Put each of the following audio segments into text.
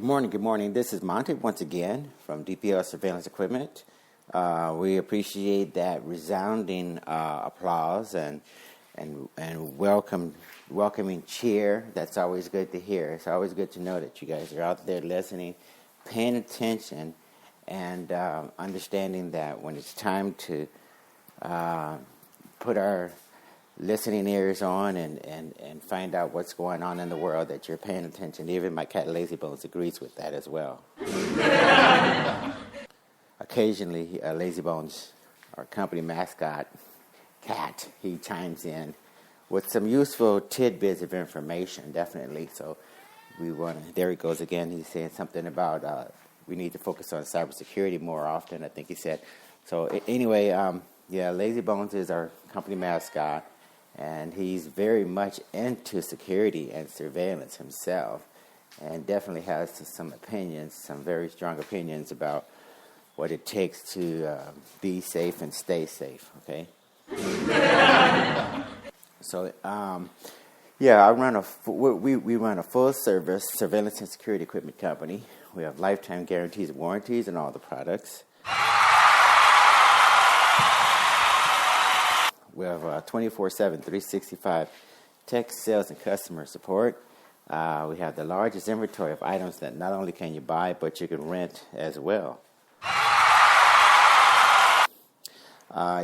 Good morning. Good morning. This is Monty once again from DPL Surveillance Equipment. We appreciate that resounding applause and welcoming cheer. That's always good to hear. It's always good to know that you guys are out there listening, paying attention, and understanding that when it's time to put our listening ears on and find out what's going on in the world, that you're paying attention. Even my cat Lazy Bones agrees with that as well. Occasionally, Lazy Bones, our company mascot, cat, he chimes in with some useful tidbits of information, definitely. So there he goes again. He's saying something about we need to focus on cybersecurity more often, I think he said. So anyway, Lazy Bones is our company mascot. And he's very much into security and surveillance himself, and definitely has some opinions, some very strong opinions about what it takes to be safe and stay safe, okay? So, we run a full-service surveillance and security equipment company. We have lifetime guarantees and warranties on all the products. We have 24/7, 365 tech, sales, and customer support. We have the largest inventory of items that not only can you buy, but you can rent as well.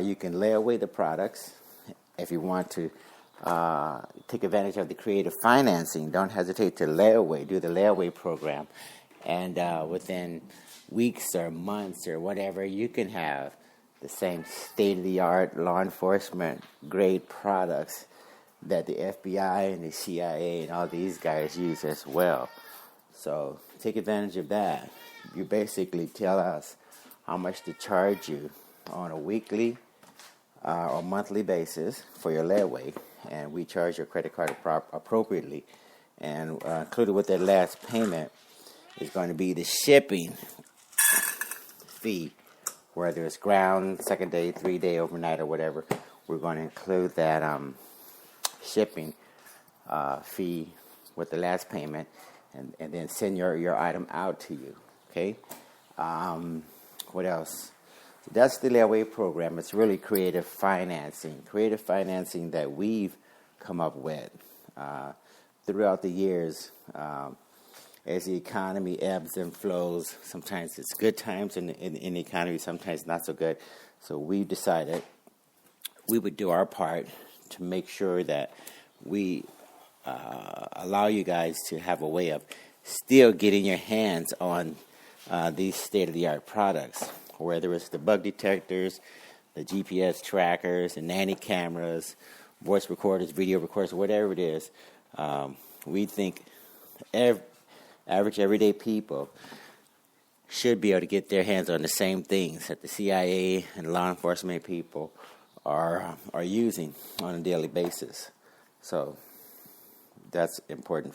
You can lay away the products if you want to take advantage of the creative financing. Don't hesitate to do the layaway program. And within weeks or months or whatever, you can have the same state-of-the-art law enforcement grade products that the FBI and the CIA and all these guys use as well. So take advantage of that. You basically tell us how much to charge you on a weekly or monthly basis for your layaway, and we charge your credit card appropriately. And included with that last payment is going to be the shipping fee. Whether it's ground, second day, 3-day, overnight, or whatever, we're going to include that shipping fee with the last payment, and then send your item out to you. Okay. What else? So that's the layaway program. It's really creative financing that we've come up with throughout the years. As the economy ebbs and flows, sometimes it's good times in the economy, sometimes not so good. So we decided we would do our part to make sure that we allow you guys to have a way of still getting your hands on these state-of-the-art products, whether it's the bug detectors, the GPS trackers, the nanny cameras, voice recorders, video recorders, whatever it is. We think average everyday people should be able to get their hands on the same things that the CIA and law enforcement people are using on a daily basis. So that's important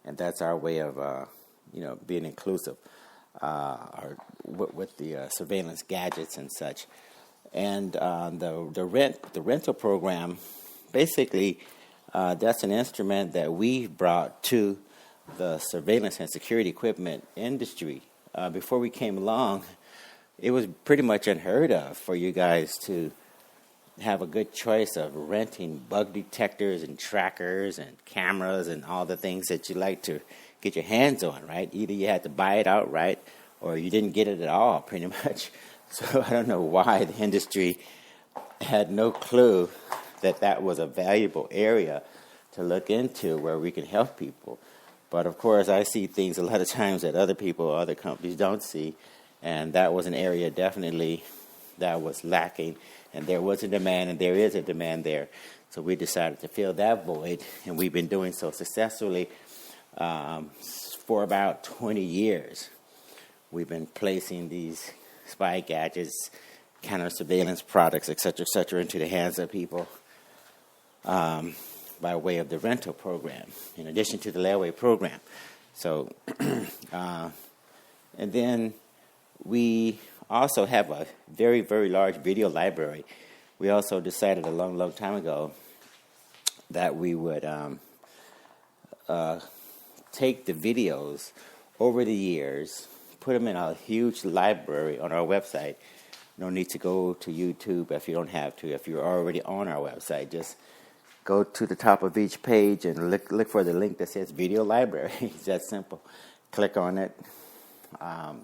and that's our way of being inclusive with the surveillance gadgets and such. And the rental program, basically. That's an instrument that we brought to the surveillance and security equipment industry. Before we came along, it was pretty much unheard of for you guys to have a good choice of renting bug detectors and trackers and cameras and all the things that you like to get your hands on, right? Either you had to buy it outright or you didn't get it at all, pretty much. So I don't know why the industry had no clue that was a valuable area to look into where we can help people. But of course, I see things a lot of times that other people or other companies don't see, and that was an area definitely that was lacking, and there was a demand, and there is a demand there. So we decided to fill that void, and we've been doing so successfully for about 20 years. We've been placing these spy gadgets, counter surveillance products, et cetera, into the hands of people by way of the rental program, in addition to the layaway program. So, and then we also have a very, very large video library. We also decided a long, long time ago that we would take the videos over the years, put them in a huge library on our website. No need to go to YouTube if you don't have to. If you're already on our website, just go to the top of each page and look for the link that says Video Library. It's that simple. Click on it.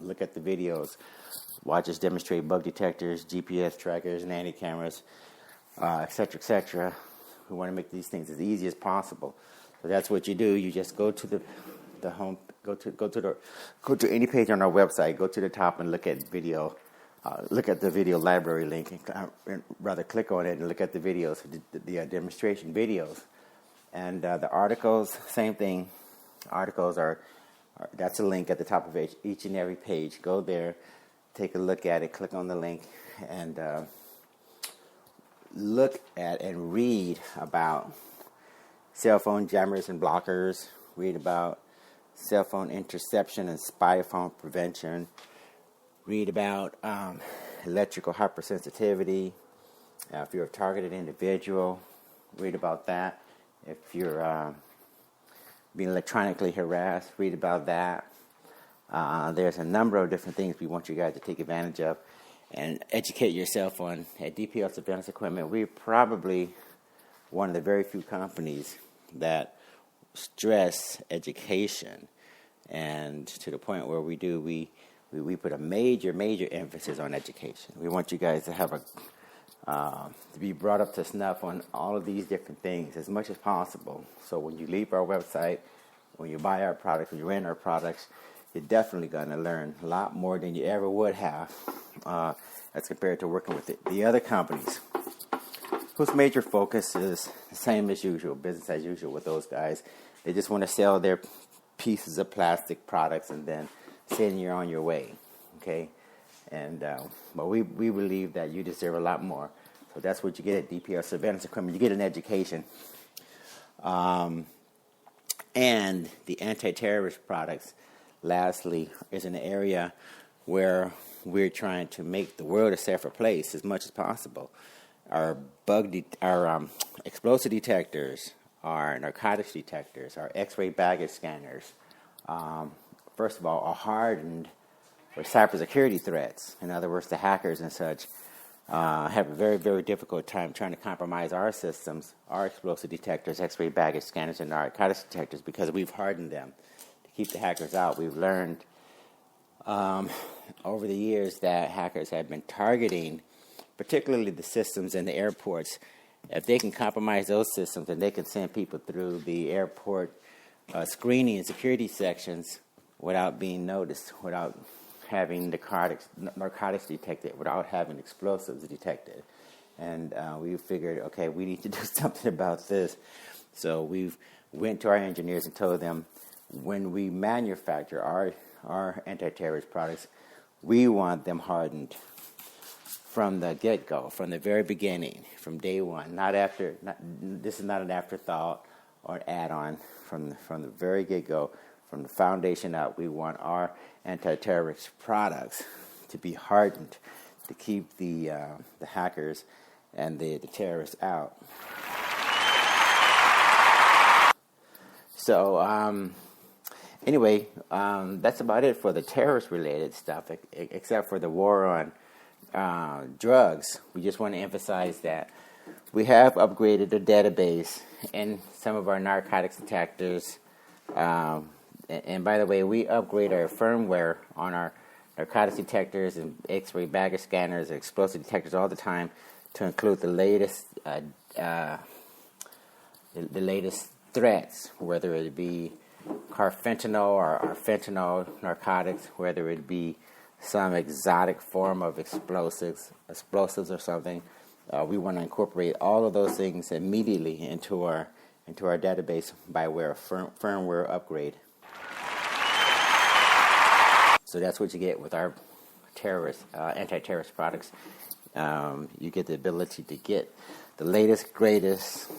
Look at the videos. Watch us demonstrate bug detectors, GPS trackers, nanny cameras, etc., etc. We want to make these things as easy as possible. So that's what you do. You just go to the home, go to any page on our website. Go to the top and look at video. Look at the video library link, and rather click on it and look at the videos, the demonstration videos, and the articles. Same thing. Articles are that's a link at the top of each and every page. Go there, take a look at it, click on the link, and look at and read about cell phone jammers and blockers. Read about cell phone interception and spy phone prevention. Read about electrical hypersensitivity. If you're a targeted individual, read about that. If you're being electronically harassed, read about that. There's a number of different things we want you guys to take advantage of and educate yourself on. At DPL Surveillance Equipment, we're probably one of the very few companies that stress education, and to the point where we put a major emphasis on education. We want you guys to have to be brought up to snuff on all of these different things as much as possible. So when you leave our website, when you buy our products, when you rent our products, you're definitely going to learn a lot more than you ever would have as compared to working with the other companies whose major focus is the same as usual, business as usual with those guys. They just want to sell their pieces of plastic products and then send you on your way, okay? And but we believe that you deserve a lot more. So that's what you get at DPL Surveillance Equipment. You get an education. And the anti-terrorist products, lastly, is an area where we're trying to make the world a safer place as much as possible. Our explosive detectors, our narcotics detectors, our X-ray baggage scanners, first of all, are hardened for cybersecurity threats. In other words, the hackers and such have a very, very difficult time trying to compromise our systems, our explosive detectors, X-ray baggage scanners, and narcotics detectors, because we've hardened them to keep the hackers out. We've learned over the years that hackers have been targeting particularly the systems in the airports. If they can compromise those systems, then they can send people through the airport screening and security sections without being noticed, without having narcotics detected, without having explosives detected. And we figured, okay, we need to do something about this. So we went to our engineers and told them, when we manufacture our anti-terrorist products, we want them hardened from the get-go, from the very beginning, from day one. This is not an afterthought or an add-on. From the very get-go, from the foundation out, we want our anti-terrorist products to be hardened to keep the hackers and the terrorists out. So anyway, that's about it for the terrorist-related stuff, except for the war on drugs. We just want to emphasize that we have upgraded the database in some of our narcotics detectors. And by the way, we upgrade our firmware on our narcotics detectors and X-ray baggage scanners and explosive detectors all the time to include the latest threats, whether it be carfentanil or fentanyl narcotics, whether it be some exotic form of explosives or something. We want to incorporate all of those things immediately into our database by way of firmware upgrade. So that's what you get with our anti-terrorist products. You get the ability to get the latest, greatest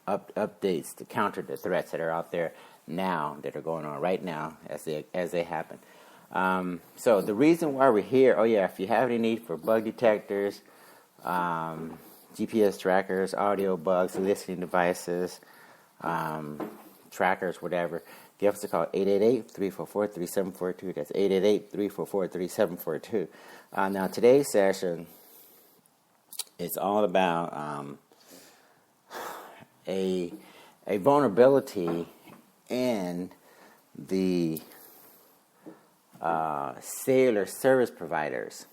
updates to counter the threats that are out there now, that are going on right now as they happen. So the reason why we're here, if you have any need for bug detectors, GPS trackers, audio bugs, listening devices, trackers, whatever, give us a call, 888-344-3742. That's 888-344-3742. Now, today's session is all about a vulnerability in the cellular service providers.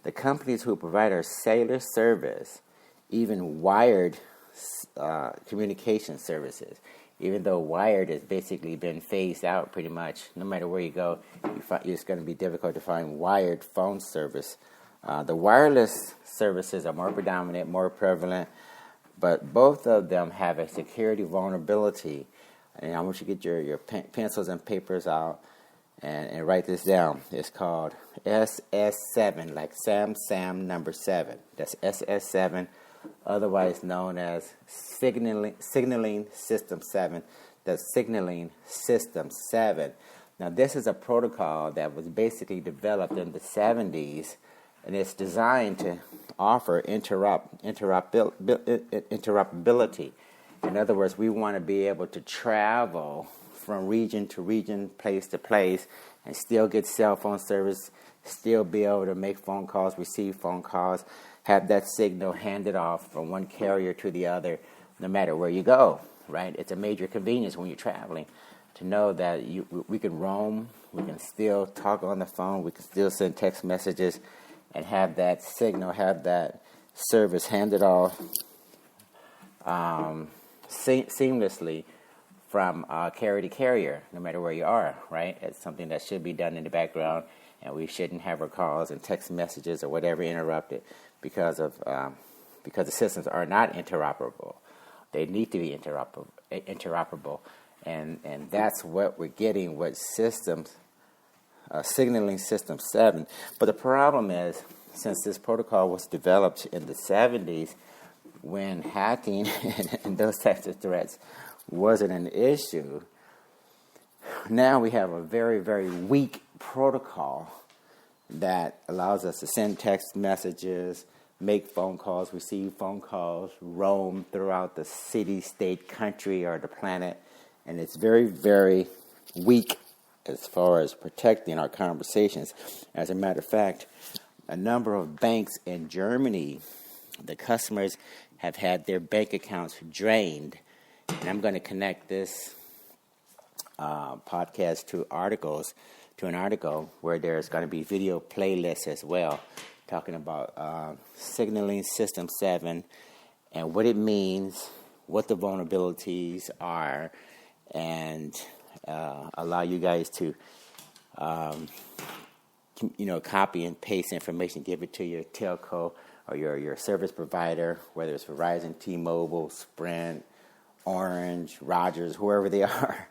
The companies who provide our cellular service, even wired communication services, even though wired has basically been phased out pretty much. No matter where you go, it's going to be difficult to find wired phone service. The wireless services are more predominant, more prevalent, but both of them have a security vulnerability. And I want you to get your pencils and papers out and write this down. It's called SS7, like Sam number 7. That's SS7, otherwise known as Signaling System 7. That's Signaling System 7. Now, this is a protocol that was basically developed in the 70s, and it's designed to offer interoperability. In other words, we want to be able to travel from region to region, place to place, and still get cell phone service, still be able to make phone calls, receive phone calls, have that signal handed off from one carrier to the other, no matter where you go, right? It's a major convenience when you're traveling to know that we can roam, we can still talk on the phone, we can still send text messages, and have that signal, have that service handed off seamlessly from carrier to carrier, no matter where you are, right? It's something that should be done in the background, and we shouldn't have our calls and text messages or whatever interrupted because the systems are not interoperable. They need to be interoperable, and that's what we're getting with Signaling System 7. But the problem is, since this protocol was developed in the 70s, when hacking and those types of threats wasn't an issue, now we have a very, very weak protocol that allows us to send text messages, make phone calls, receive phone calls, roam throughout the city, state, country, or the planet. And it's very, very weak as far as protecting our conversations. As a matter of fact, a number of banks in Germany, the customers have had their bank accounts drained. And I'm going to connect this podcast to an article where there's going to be video playlists as well, talking about Signaling System 7 and what it means, what the vulnerabilities are, and allow you guys to copy and paste information, give it to your telco or your service provider, whether it's Verizon, T-Mobile, Sprint, Orange, Rogers, whoever they are.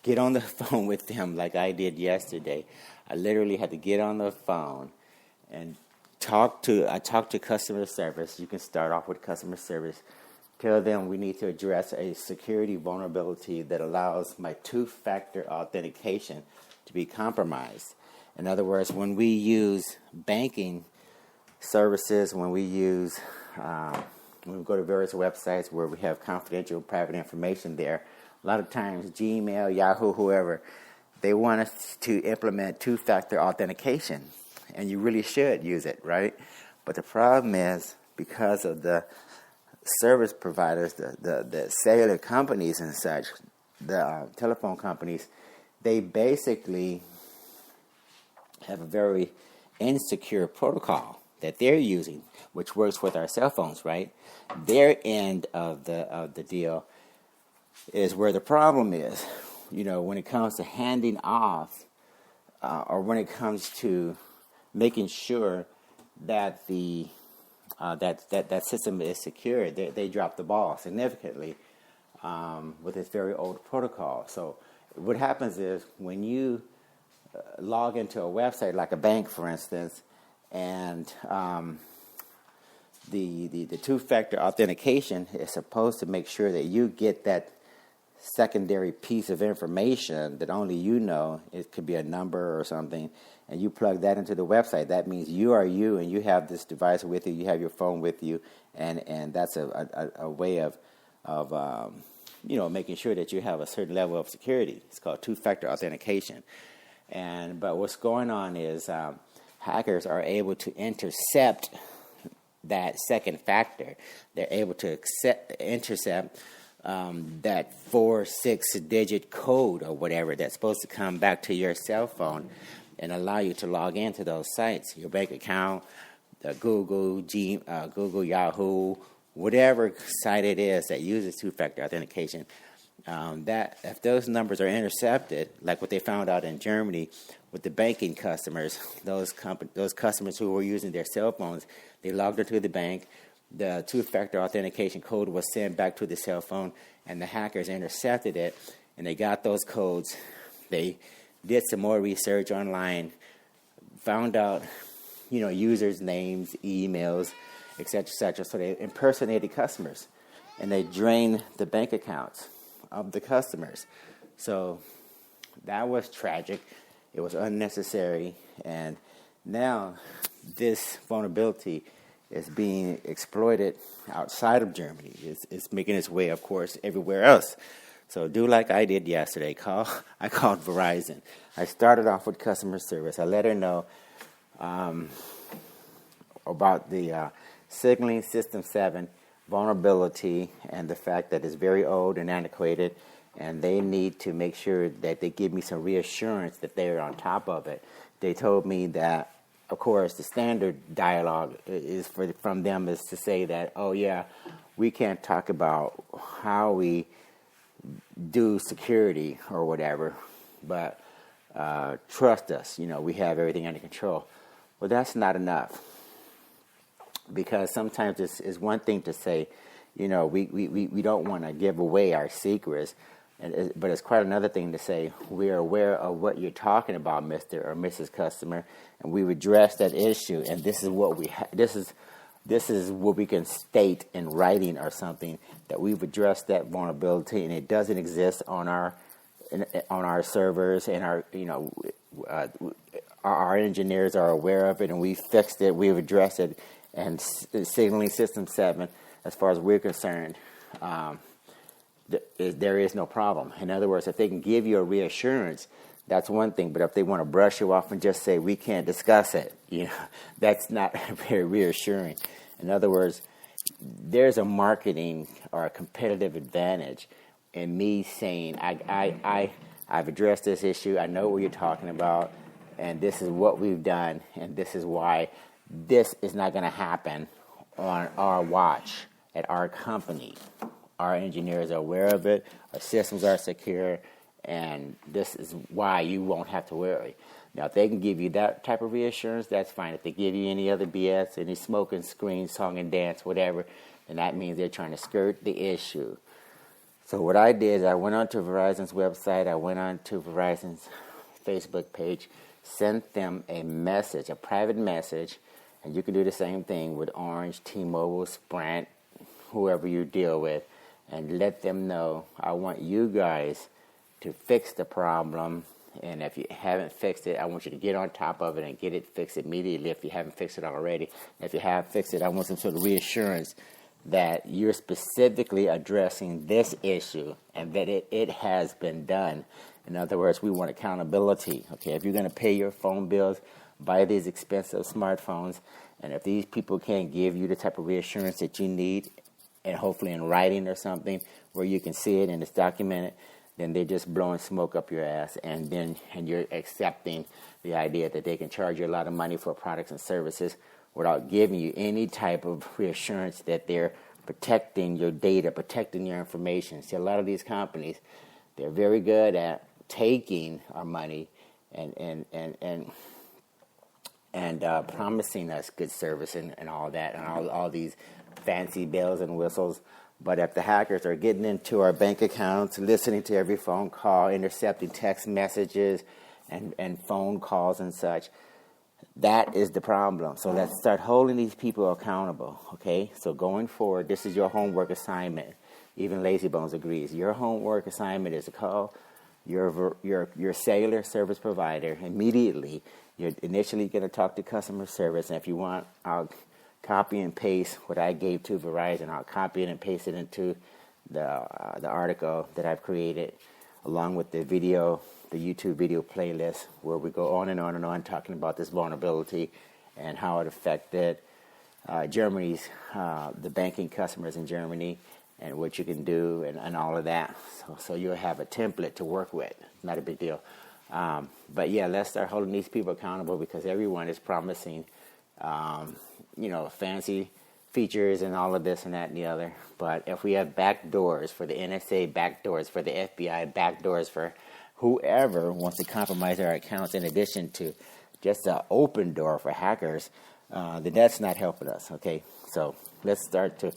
Get on the phone with them like I did yesterday. I literally had to get on the phone and talk to customer service. You can start off with customer service. Tell them we need to address a security vulnerability that allows my two-factor authentication to be compromised. In other words, when we use banking services, when we go to various websites where we have confidential private information there, a lot of times Gmail, Yahoo, whoever, they want us to implement two-factor authentication, and you really should use it, right? But the problem is, because of the service providers, the cellular companies and such, the telephone companies, they basically have a very insecure protocol that they're using, which works with our cell phones, right? Their end of the deal is where the problem is. When it comes to handing off, or when it comes to making sure that that system is secure, they drop the ball significantly with this very old protocol. So what happens is when you log into a website like a bank, for instance, and the two-factor authentication is supposed to make sure that you get that secondary piece of information that only you know. It could be a number or something, and you plug that into the website. That means you are you, and you have this device with you. You have your phone with you, and that's a way of making sure that you have a certain level of security. It's called two-factor authentication. But what's going on is hackers are able to intercept that second factor. They're able to intercept that 4-6-digit code or whatever that's supposed to come back to your cell phone and allow you to log into those sites, your bank account, the Google, Yahoo, whatever site it is that uses two-factor authentication. That if those numbers are intercepted, like what they found out in Germany with the banking customers, those customers who were using their cell phones, they logged into the bank. The two-factor authentication code was sent back to the cell phone, and the hackers intercepted it, and they got those codes. They did some more research online, found out, users' names, emails, etc., etc. So they impersonated customers, and they drained the bank accounts of the customers. So that was tragic. It was unnecessary, and now this vulnerability is being exploited outside of Germany. It's making its way, of course, everywhere else. So do like I did yesterday. I called Verizon. I started off with customer service. I let her know about the Signaling System 7 vulnerability and the fact that it's very old and antiquated, and they need to make sure that they give me some reassurance that they're on top of it. They told me that, of course, the standard dialogue is from them is to say that, oh yeah, we can't talk about how we do security or whatever, but trust us, we have everything under control. Well, that's not enough, because sometimes it's one thing to say, we don't want to give away our secrets, but it's quite another thing to say, we're aware of what you're talking about, Mr. or Mrs. Customer, and we've addressed that issue, and this is what this is what we can state in writing or something, that we've addressed that vulnerability, and it doesn't exist on our servers, and our engineers are aware of it, and we fixed it, we've addressed it, and Signaling System 7, as far as we're concerned, there is no problem. In other words, if they can give you a reassurance, that's one thing. But if they want to brush you off and just say, we can't discuss it, that's not very reassuring. In other words, there's a marketing or a competitive advantage in me saying, I've addressed this issue, I know what you're talking about, and this is what we've done, and this is why this is not going to happen on our watch at our company. Our engineers are aware of it, our systems are secure, and this is why you won't have to worry. Now, if they can give you that type of reassurance, that's fine. If they give you any other BS, any smoke and screen, song and dance, whatever, then that means they're trying to skirt the issue. So what I did is I went onto Verizon's website, I went onto Verizon's Facebook page, sent them a message, a private message, and you can do the same thing with Orange, T-Mobile, Sprint, whoever you deal with, and let them know, I want you guys to fix the problem, and if you haven't fixed it, I want you to get on top of it and get it fixed immediately if you haven't fixed it already. If you have fixed it, I want some sort of reassurance that you're specifically addressing this issue and that it has been done. In other words, we want accountability. Okay, if you're going to pay your phone bills, buy these expensive smartphones, and if these people can't give you the type of reassurance that you need, and hopefully in writing or something where you can see it and it's documented, then they're just blowing smoke up your ass, and you're accepting the idea that they can charge you a lot of money for products and services without giving you any type of reassurance that they're protecting your data, protecting your information. See, a lot of these companies, they're very good at taking our money and promising us good service and all that, and all these fancy bells and whistles. But if the hackers are getting into our bank accounts, listening to every phone call, intercepting text messages and phone calls and such, that is the problem. So let's start holding these people accountable, okay? So going forward, this is your homework assignment. Even Lazy Bones agrees. Your homework assignment is to call your cellular service provider immediately. You're initially going to talk to customer service, and if you want, I'll copy and paste what I gave to Verizon. I'll copy it and paste it into the article that I've created, along with the video, the YouTube video playlist, where we go on and on and on talking about this vulnerability and how it affected Germany's, the banking customers in Germany, and what you can do and all of that. So you'll have a template to work with. Not a big deal. But yeah, let's start holding these people accountable, because everyone is promising, fancy features and all of this and that and the other. But if we have back doors for the NSA, back doors for the FBI, back doors for whoever wants to compromise our accounts, in addition to just an open door for hackers, then that's not helping us, okay? So let's start to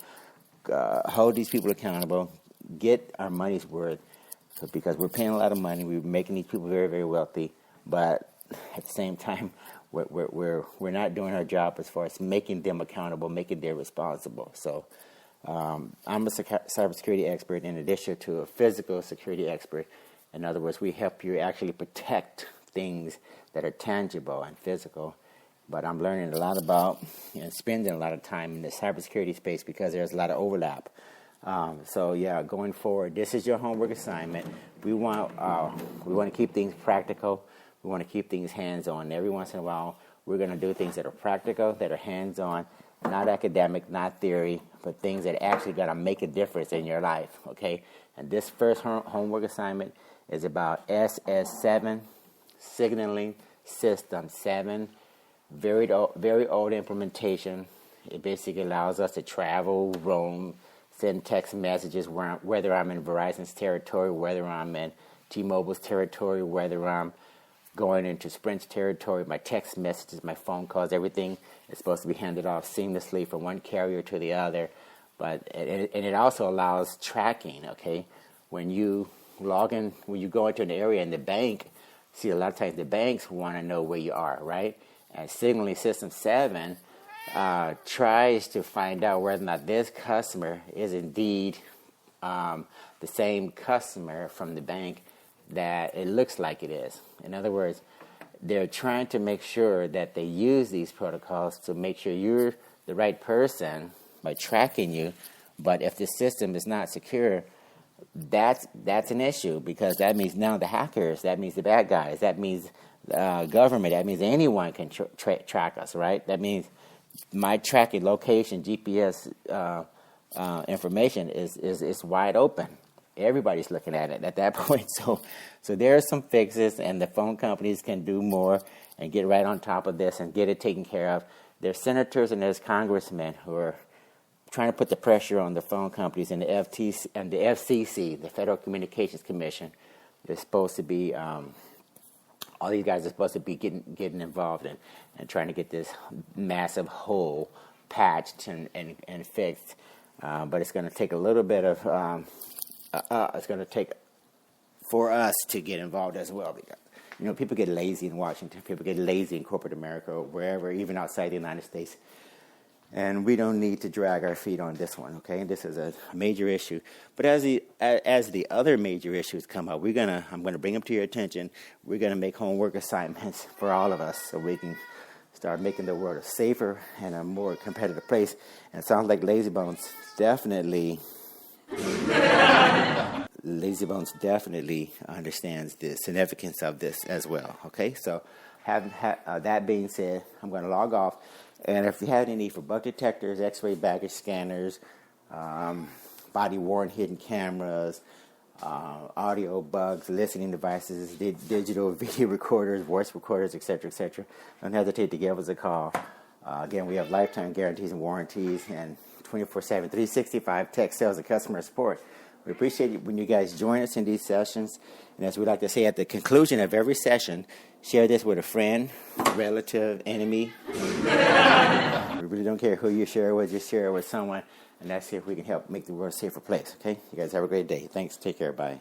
hold these people accountable, get our money's worth, because we're paying a lot of money, we're making these people very, very wealthy, but at the same time, we're not doing our job as far as making them accountable, making them responsible. So I'm a cybersecurity expert in addition to a physical security expert. In other words, we help you actually protect things that are tangible and physical. But I'm learning a lot about and spending a lot of time in the cybersecurity space, because there's a lot of overlap. So yeah, going forward, this is your homework assignment. We want to keep things practical. We want to keep things hands-on. Every once in a while, we're going to do things that are practical, that are hands-on, not academic, not theory, but things that actually going to make a difference in your life, okay? And this first homework assignment is about SS7, Signaling System 7, very old implementation. It basically allows us to travel, roam, send text messages, whether I'm in Verizon's territory, whether I'm in T-Mobile's territory, whether I'm going into Sprint's territory. My text messages, my phone calls, everything is supposed to be handed off seamlessly from one carrier to the other. And it also allows tracking, okay? When you log in, when you go into an area in the bank, see, a lot of times the banks want to know where you are, right? And Signaling System 7 tries to find out whether or not this customer is indeed the same customer from the bank that it looks like it is. In other words, they're trying to make sure that they use these protocols to make sure you're the right person by tracking you. But if the system is not secure, that's an issue, because that means now the hackers, that means the bad guys, that means government, that means anyone can track us, right? That means my tracking location, GPS information is wide open. Everybody's looking at it at that point. So there are some fixes, and the phone companies can do more and get right on top of this and get it taken care of. There's senators and there's congressmen who are trying to put the pressure on the phone companies, and the FTC and the FCC, the Federal Communications Commission, is supposed to be all these guys are supposed to be getting involved and trying to get this massive hole patched and fixed. But it's going to take a little bit of it's going to take for us to get involved as well, because people get lazy in Washington, people get lazy in corporate America, or wherever, even outside the United States. And we don't need to drag our feet on this one, okay? This is a major issue. But as the other major issues come up, I'm gonna bring them to your attention. We're gonna make homework assignments for all of us, so we can start making the world a safer and a more competitive place. And it sounds like Lazy Bones definitely understands the significance of this as well, okay? So that being said, I'm going to log off. And if you have any need for bug detectors, X-ray baggage scanners, body-worn hidden cameras, audio bugs, listening devices, digital video recorders, voice recorders, etc., don't hesitate to give us a call. Again, we have lifetime guarantees and warranties, and 24/7, 365 tech sales and customer support. We appreciate it when you guys join us in these sessions. And as we like to say at the conclusion of every session, share this with a friend, relative, enemy. We really don't care who you share it with. Just share it with someone, and let's see if we can help make the world a safer place. Okay? You guys have a great day. Thanks. Take care. Bye.